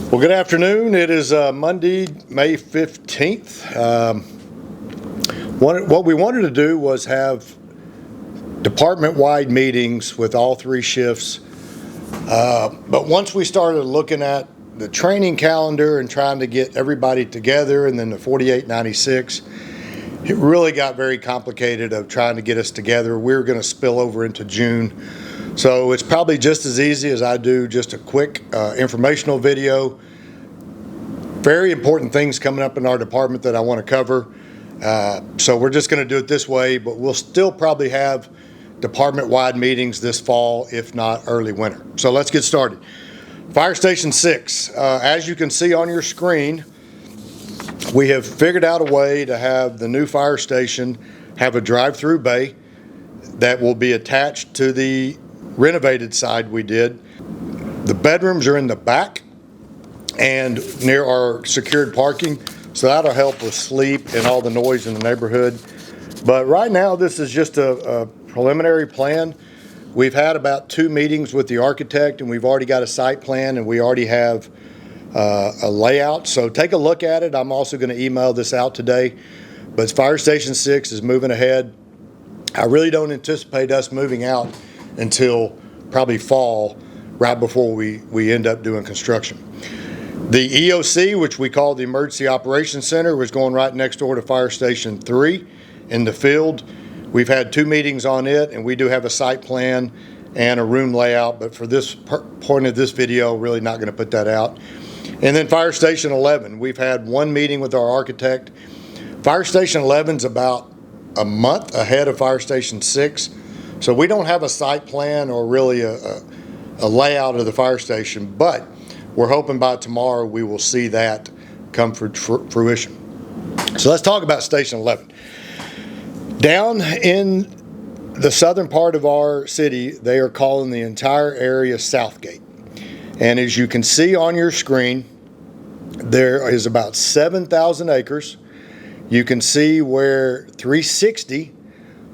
Well, good afternoon. It is Monday, May 15th. What we wanted to do was have department-wide meetings with all three shifts. But once we started looking at the training calendar and trying to get everybody together and then the 4896, it really got very complicated of trying to get us together. We were going to spill over into June. So it's probably just as easy as I do just a quick informational video. Very important things coming up in our department that I want to cover. So we're just going to do it this way, but we'll still probably have department-wide meetings this fall, if not early winter. So let's get started. Fire Station 6, as you can see on your screen, we have figured out a way to have the new fire station have a drive-through bay that will be attached to the renovated side we did. The bedrooms are in the back and near our secured parking, so that'll help with sleep and all the noise in the neighborhood. But right now, this is just a preliminary plan. We've had about 2 meetings with the architect, and we've already got a site plan, and we already have a layout. So take a look at it. I'm also going to email this out today. But Fire Station 6 is moving ahead. I really don't anticipate us moving out until probably fall, right before we end up doing construction. The EOC, which we call the Emergency Operations Center, was going right next door to Fire Station 3 in the field. We've had 2 meetings on it, and we do have a site plan and a room layout, but for this point of this video, really not going to put that out. And then Fire Station 11, we've had 1 meeting with our architect. Fire Station 11 is about a month ahead of Fire Station 6. So we don't have a site plan or really a layout of the fire station, but we're hoping by tomorrow we will see that come for fruition. So let's talk about Station 11. Down in the southern part of our city, they are calling the entire area Southgate. And as you can see on your screen, there is about 7,000 acres. You can see where 360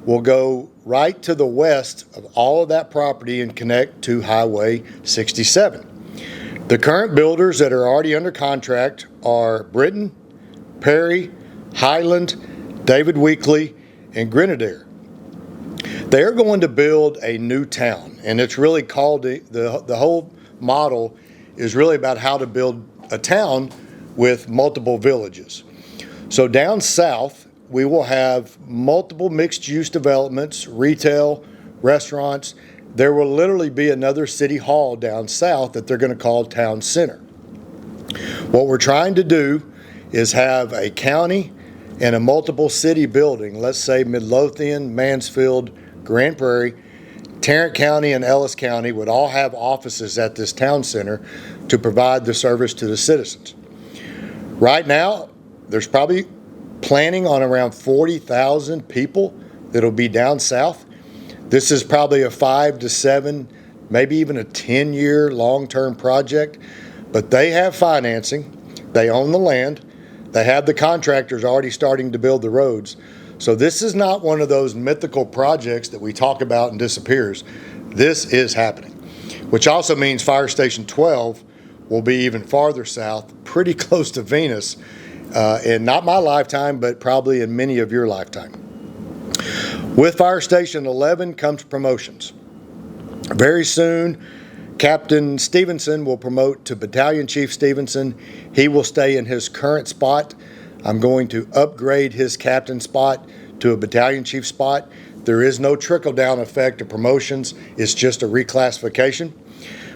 will go right to the west of all of that property and connect to Highway 67. The current builders that are already under contract are Britton, Perry, Highland, David Weekley, and Grenadier. They're going to build a new town, and it's really called, the whole model is really about how to build a town with multiple villages. So down south, we will have multiple mixed-use developments, retail, restaurants. There will literally be another city hall down south that they're going to call Town Center. What we're trying to do is have a county and a multiple city building, let's say Midlothian, Mansfield, Grand Prairie, Tarrant County, and Ellis County would all have offices at this town center to provide the service to the citizens. Right now, there's probably planning on around 40,000 people that'll be down south. This is probably a 5 to 7, maybe even a 10-year long-term project, but they have financing, they own the land, they have the contractors already starting to build the roads. So this is not one of those mythical projects that we talk about and disappears. This is happening, which also means Fire Station 12 will be even farther south, pretty close to Venus, in not my lifetime, but probably in many of your lifetime. With Fire Station 11 comes promotions. Very soon, Captain Stevenson will promote to Battalion Chief Stevenson. He will stay in his current spot. I'm going to upgrade his captain spot to a Battalion Chief spot. There is no trickle-down effect of promotions. It's just a reclassification,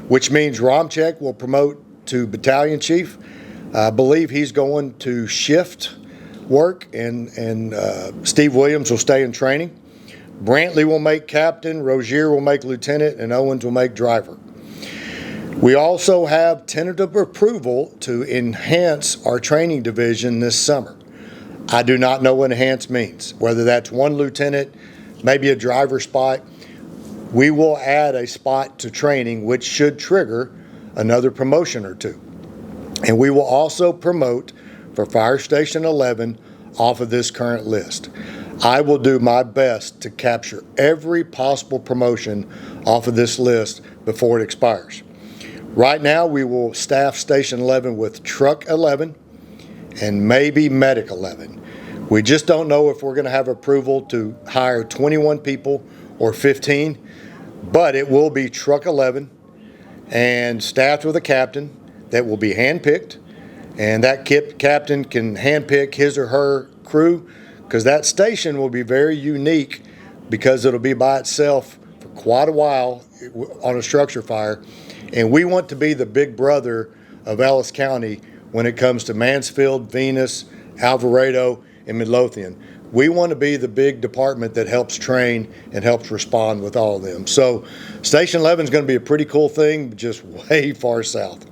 which means Romchek will promote to Battalion Chief. I believe he's going to shift work, and Steve Williams will stay in training. Brantley will make captain, Rozier will make lieutenant, and Owens will make driver. We also have tentative approval to enhance our training division this summer. I do not know what enhance means, whether that's 1 lieutenant, maybe a driver spot. We will add a spot to training, which should trigger another promotion or 2. And we will also promote for Fire Station 11 off of this current list. I will do my best to capture every possible promotion off of this list before it expires. Right now, we will staff Station 11 with Truck 11 and maybe Medic 11. We just don't know if we're going to have approval to hire 21 people or 15, but it will be Truck 11 and staffed with a captain that will be handpicked, and that captain can handpick his or her crew, because that station will be very unique because it'll be by itself for quite a while on a structure fire. And we want to be the big brother of Ellis County when it comes to Mansfield, Venus, Alvarado, and Midlothian. We want to be the big department that helps train and helps respond with all of them. So Station 11 is going to be a pretty cool thing, just way far south.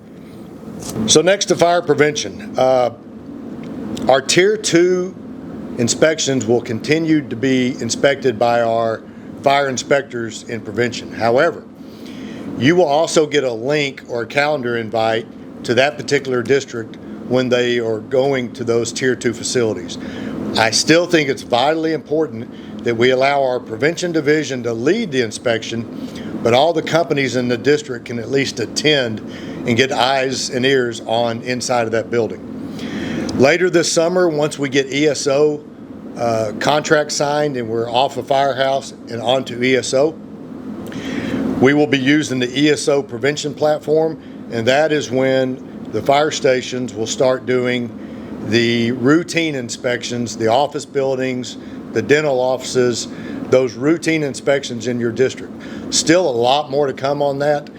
So next to fire prevention. Our Tier 2 inspections will continue to be inspected by our fire inspectors in prevention. However, you will also get a link or a calendar invite to that particular district when they are going to those Tier 2 facilities. I still think it's vitally important that we allow our prevention division to lead the inspection, but all the companies in the district can at least attend and get eyes and ears on inside of that building. Later this summer, once we get ESO contract signed and we're off of Firehouse and onto ESO, we will be using the ESO prevention platform, and that is when the fire stations will start doing the routine inspections, the office buildings, the dental offices, those routine inspections in your district. Still a lot more to come on that,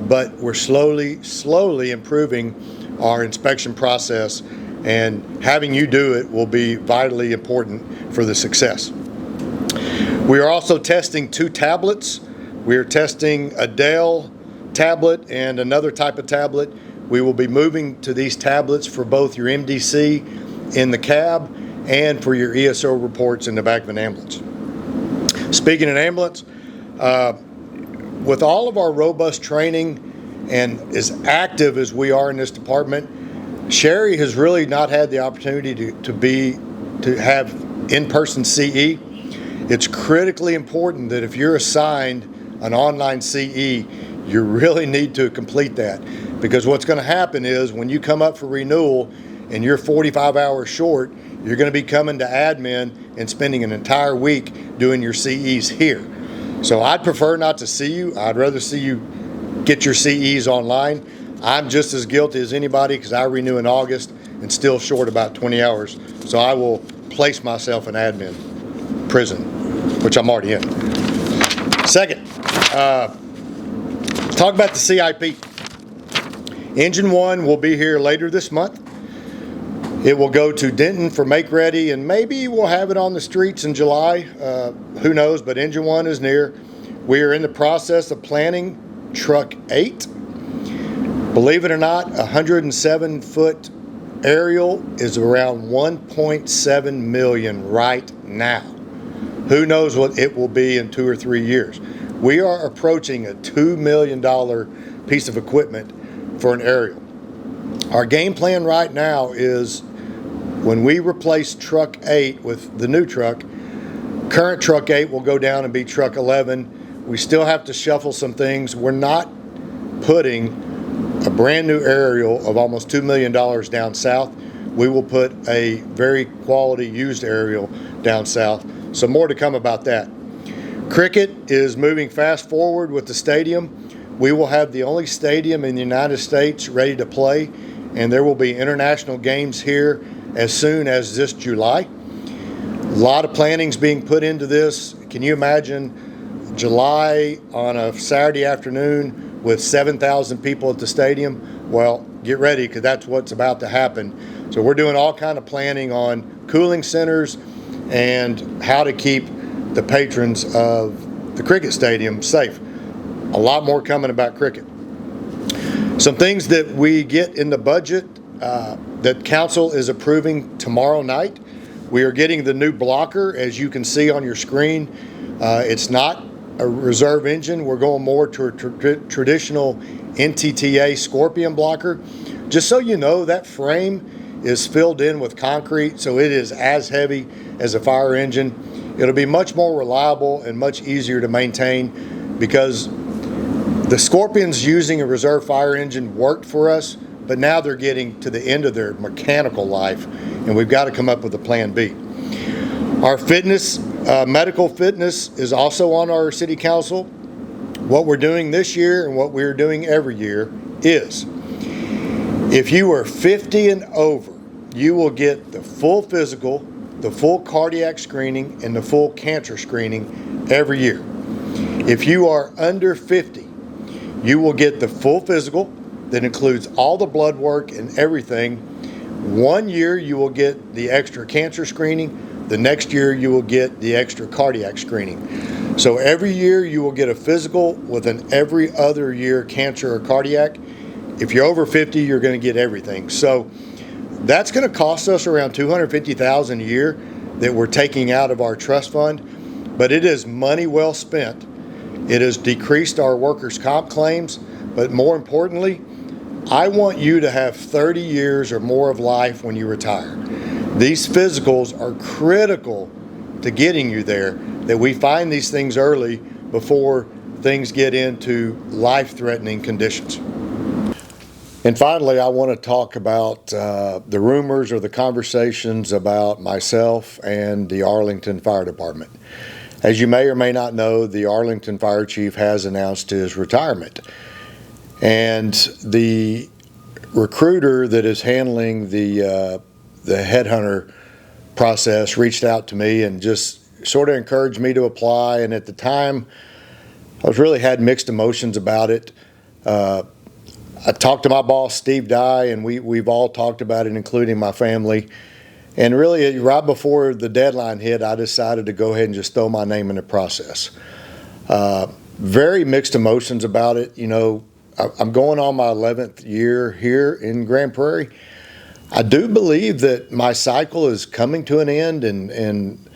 but we're slowly improving our inspection process, and having you do it will be vitally important for the success. We are also testing 2 tablets. We are testing a Dell tablet and another type of tablet. We will be moving to these tablets for both your MDC in the cab and for your ESO reports in the back of an ambulance. Speaking of ambulance, with all of our robust training and as active as we are in this department, Sherry has really not had the opportunity to have in-person CE. It's critically important that if you're assigned an online CE, you really need to complete that, because what's going to happen is when you come up for renewal and you're 45 hours short, you're going to be coming to admin and spending an entire week doing your CEs here. So I'd prefer not to see you. I'd rather see you get your CEs online. I'm just as guilty as anybody because I renew in August and still short about 20 hours. So I will place myself in admin prison, which I'm already in. Second, talk about the CIP. Engine 1 will be here later this month. It will go to Denton for make ready, and maybe we'll have it on the streets in July. Who knows, but Engine 1 is near. We are in the process of planning Truck 8. Believe it or not, a 107-foot aerial is around $1.7 million right now. Who knows what it will be in 2 or 3 years. We are approaching a $2 million piece of equipment for an aerial. Our game plan right now is when we replace Truck 8 with the new truck, current Truck 8 will go down and be Truck 11. We still have to shuffle some things. We're not putting a brand new aerial of almost $2 million down south. We will put a very quality used aerial down south. So more to come about that. Cricket is moving fast forward with the stadium. We will have the only stadium in the United States ready to play, and there will be international games here as soon as this July. A lot of planning's being put into this. Can you imagine July on a Saturday afternoon with 7,000 people at the stadium? Well, get ready, because that's what's about to happen. So we're doing all kind of planning on cooling centers and how to keep the patrons of the cricket stadium safe. A lot more coming about cricket. Some things that we get in the budget that council is approving tomorrow night. We are getting the new blocker, as you can see on your screen. It's not a reserve engine. We're going more to a traditional NTTA Scorpion blocker. Just so you know, that frame is filled in with concrete, so it is as heavy as a fire engine. It'll be much more reliable and much easier to maintain because The Scorpions using a reserve fire engine worked for us, but now they're getting to the end of their mechanical life, and we've got to come up with a plan B. Our fitness, medical fitness is also on our city council. What we're doing this year and what we're doing every year is, if you are 50 and over, you will get the full physical, the full cardiac screening, and the full cancer screening every year. If you are under 50, you will get the full physical that includes all the blood work and everything. 1 year you will get the extra cancer screening. The next year you will get the extra cardiac screening. So every year you will get a physical with an every other year cancer or cardiac. If you're over 50, you're going to get everything. So that's going to cost us around $250,000 a year that we're taking out of our trust fund, but it is money well spent. It has decreased our workers' comp claims, but more importantly, I want you to have 30 years or more of life when you retire. These physicals are critical to getting you there, that we find these things early before things get into life-threatening conditions. And finally, I want to talk about the rumors or the conversations about myself and the Arlington Fire Department. As you may or may not know, the Arlington Fire Chief has announced his retirement. And the recruiter that is handling the headhunter process reached out to me and just sort of encouraged me to apply. And at the time, I really had mixed emotions about it. I talked to my boss, Steve Dye, and we've all talked about it, including my family. And really, right before the deadline hit, I decided to go ahead and just throw my name in the process. Very mixed emotions about it. You know, I'm going on my 11th year here in Grand Prairie. I do believe that my cycle is coming to an end, and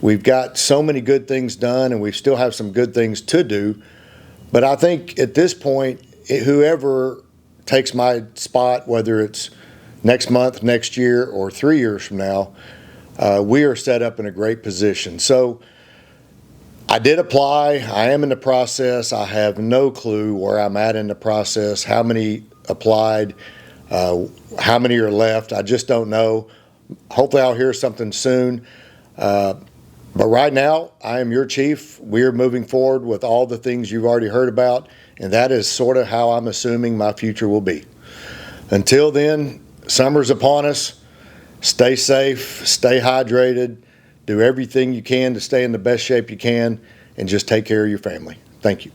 we've got so many good things done, and we still have some good things to do. But I think at this point, whoever takes my spot, whether it's next month, next year, or 3 years from now, we are set up in a great position. So I did apply. I am in the process. I have no clue where I'm at in the process, how many applied, how many are left. I just don't know. Hopefully I'll hear something soon. But right now, I am your chief. We are moving forward with all the things you've already heard about, and that is sort of how I'm assuming my future will be. Until then, summer's upon us. Stay safe, stay hydrated, do everything you can to stay in the best shape you can, and just take care of your family. Thank you.